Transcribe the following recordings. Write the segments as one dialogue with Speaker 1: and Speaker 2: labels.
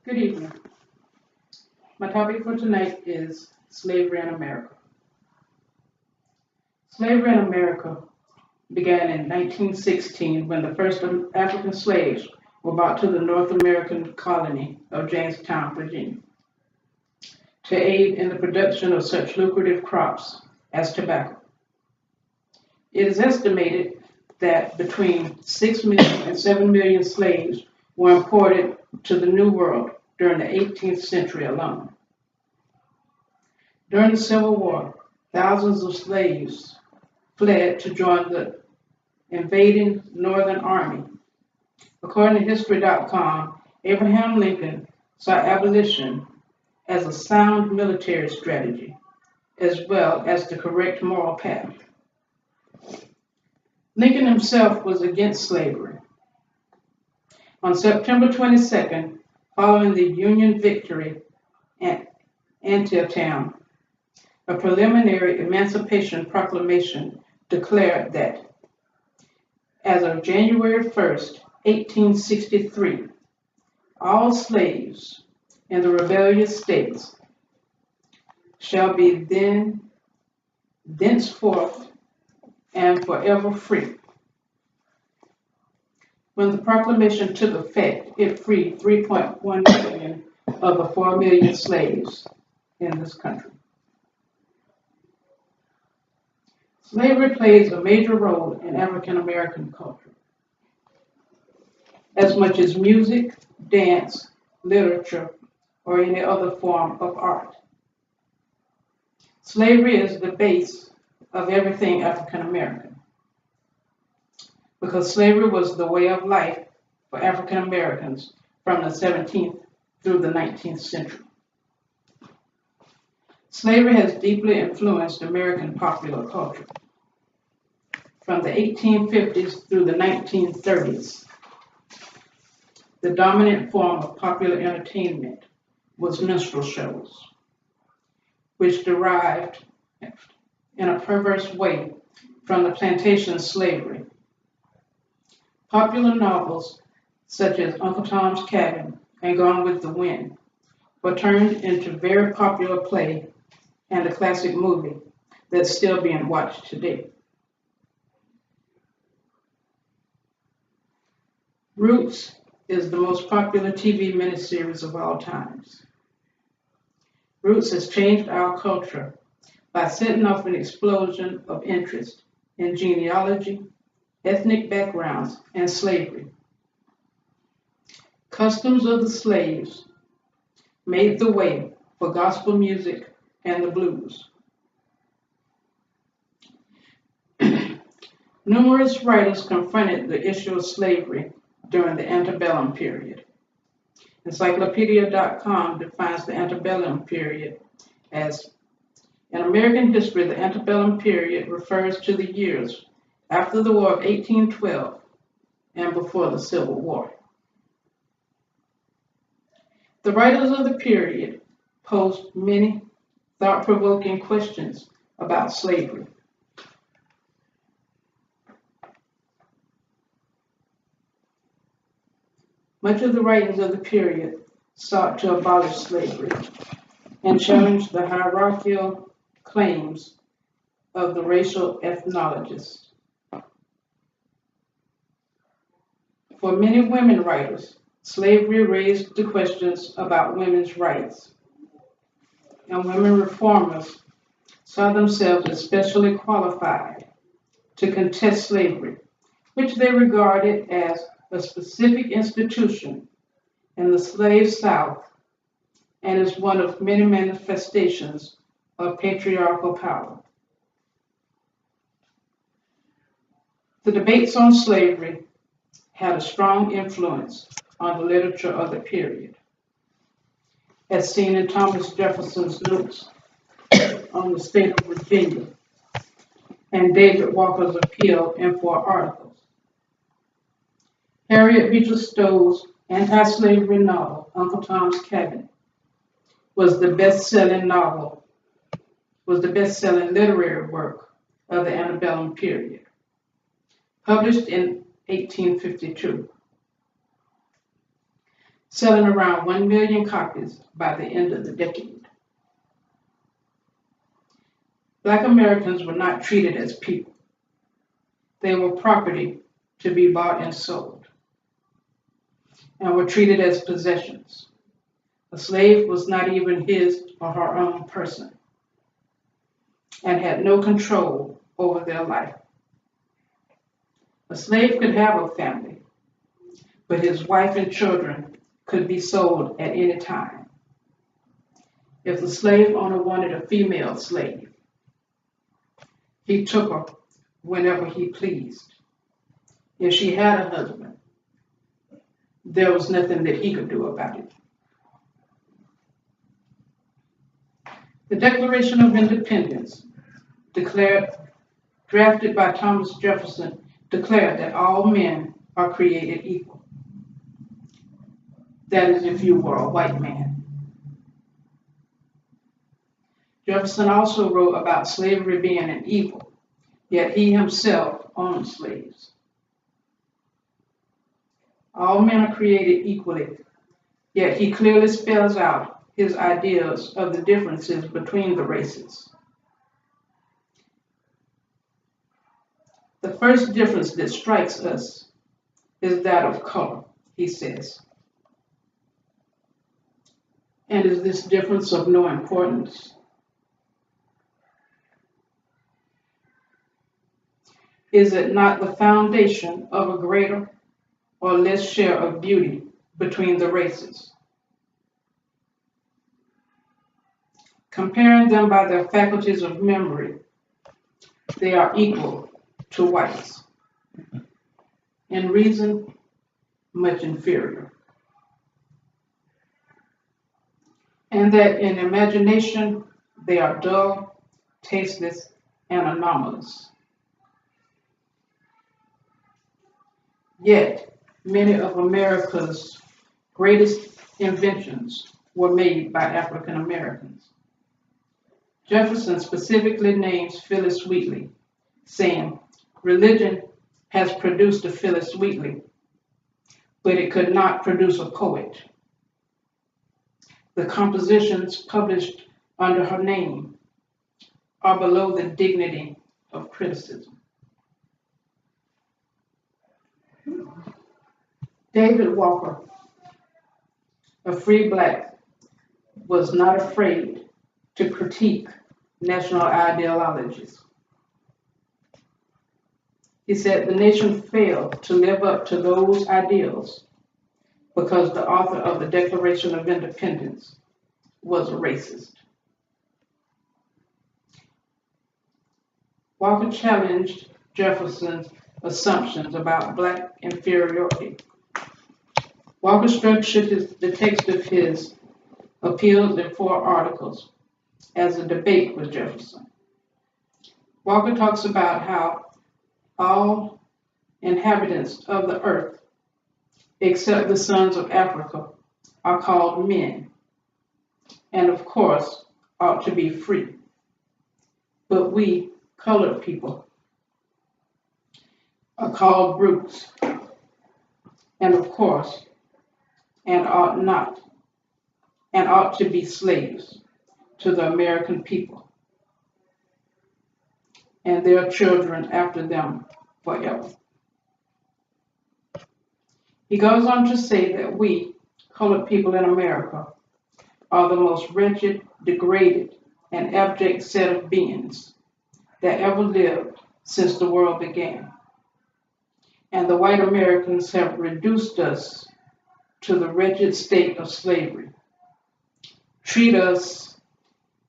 Speaker 1: Good evening. My topic for tonight is slavery in America. Slavery in America began in 1916 when the first African slaves were brought to the North American colony of Jamestown, Virginia, to aid in the production of such lucrative crops as tobacco. It is estimated that between 6 million and 7 million slaves were imported to the New World during the 18th century alone. During the Civil War, thousands of slaves fled to join the invading Northern Army. According to History.com, Abraham Lincoln saw abolition as a sound military strategy, as well as the correct moral path. Lincoln himself was against slavery. On September 22nd, following the Union victory at Antietam, a preliminary Emancipation Proclamation declared that as of January 1st, 1863, all slaves in the rebellious states shall be thenceforth and forever free. When the proclamation took effect, it freed 3.1 million of the 4 million slaves in this country. Slavery plays a major role in African American culture, as much as music, dance, literature, or any other form of art. Slavery is the base of everything African American, because slavery was the way of life for African Americans from the 17th through the 19th century. Slavery has deeply influenced American popular culture. From the 1850s through the 1930s, the dominant form of popular entertainment was minstrel shows, which derived in a perverse way from the plantation slavery. Popular novels such as Uncle Tom's Cabin and Gone with the Wind were turned into very popular play and a classic movie that's still being watched today. Roots is the most popular TV miniseries of all times. Roots has changed our culture by setting off an explosion of interest in genealogy, ethnic backgrounds, and slavery. Customs of the slaves made the way for gospel music and the blues. Numerous writers confronted the issue of slavery during the antebellum period. Encyclopedia.com defines the antebellum period as, in American history, the antebellum period refers to the years after the War of 1812 and before the Civil War. The writers of the period posed many thought-provoking questions about slavery. Much of the writings of the period sought to abolish slavery and challenge the hierarchical claims of the racial ethnologists. For many women writers, slavery raised the questions about women's rights, and women reformers saw themselves especially qualified to contest slavery, which they regarded as a specific institution in the slave South and is one of many manifestations of patriarchal power. The debates on slavery had a strong influence on the literature of the period, as seen in Thomas Jefferson's notes on the state of Virginia and David Walker's appeal in 4 articles. Harriet Beecher Stowe's anti-slavery novel, Uncle Tom's Cabin, was the best-selling literary work of the antebellum period, published in 1852. selling around 1 million copies by the end of the decade. Black Americans were not treated as people. They were property to be bought and sold, and were treated as possessions. A slave was not even his or her own person, and had no control over their life. A slave could have a family, but his wife and children could be sold at any time. If the slave owner wanted a female slave, he took her whenever he pleased. If she had a husband, there was nothing that he could do about it. The Declaration of Independence, drafted by Thomas Jefferson, declared that all men are created equal. That is, if you were a white man. Jefferson also wrote about slavery being an evil, yet he himself owned slaves. All men are created equally, yet he clearly spells out his ideas of the differences between the races. The first difference that strikes us is that of color, he says. And is this difference of no importance? Is it not the foundation of a greater or less share of beauty between the races? Comparing them by their faculties of memory, they are equal to whites. In reason, much inferior. And that in imagination, they are dull, tasteless, and anomalous. Yet, many of America's greatest inventions were made by African Americans. Jefferson specifically names Phillis Wheatley, saying, "Religion has produced a Phillis Wheatley, but it could not produce a poet. The compositions published under her name are below the dignity of criticism." David Walker, a free Black, was not afraid to critique national ideologies. He said the nation failed to live up to those ideals because the author of the Declaration of Independence was a racist. Walker challenged Jefferson's assumptions about Black inferiority. Walker structured the text of his appeals in 4 articles as a debate with Jefferson. Walker talks about how all inhabitants of the earth, except the sons of Africa, are called men, and of course ought to be free. But we, colored people, are called brutes, and of course, and ought to be slaves to the American people and their children after them forever. He goes on to say that we, colored people in America, are the most wretched, degraded, and abject set of beings that ever lived since the world began. And the white Americans have reduced us to the wretched state of slavery. Treat us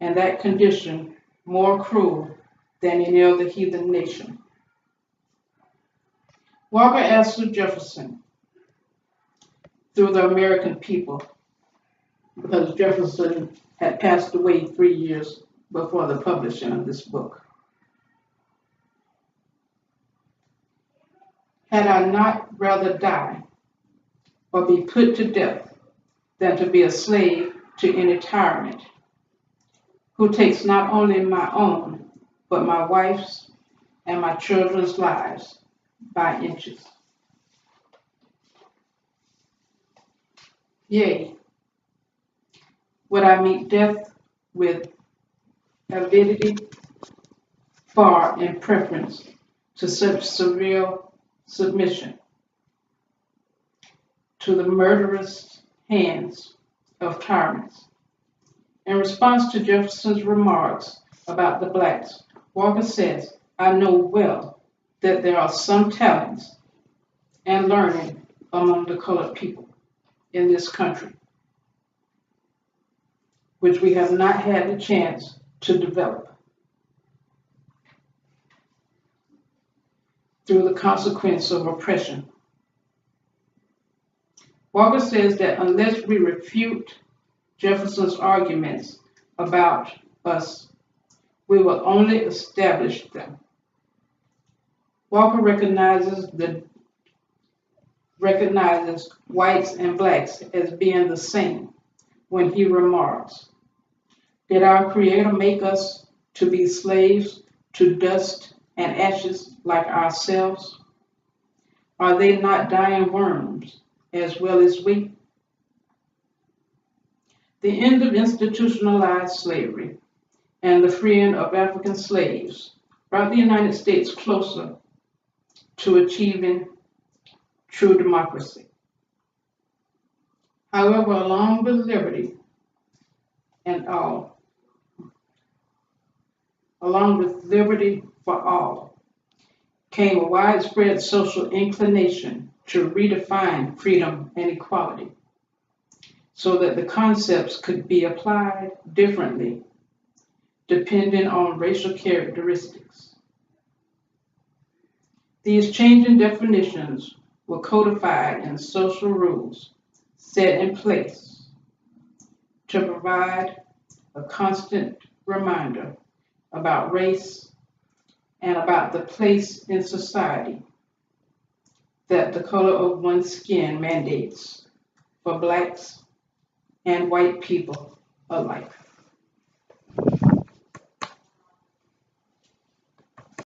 Speaker 1: in that condition more cruel than any other heathen nation. Walker answered Jefferson through the American people, because Jefferson had passed away 3 years before the publishing of this book. Had I not rather die or be put to death than to be a slave to any tyrant who takes not only my own, but my wife's and my children's lives by inches? Yea, would I meet death with avidity, far in preference to such severe submission to the murderous hands of tyrants. In response to Jefferson's remarks about the blacks, Walker says, I know well that there are some talents and learning among the colored people in this country, which we have not had the chance to develop through the consequence of oppression. Walker says that unless we refute Jefferson's arguments about us, we will only establish them. Walker recognizes whites and blacks as being the same when he remarks, did our Creator make us to be slaves to dust and ashes like ourselves? Are they not dying worms as well as we? The end of institutionalized slavery and the freeing of African slaves brought the United States closer to achieving true democracy. However, along with liberty for all, came a widespread social inclination to redefine freedom and equality so that the concepts could be applied differently depending on racial characteristics. These changing definitions were codified in social rules set in place to provide a constant reminder about race and about the place in society that the color of one's skin mandates for blacks and white people alike.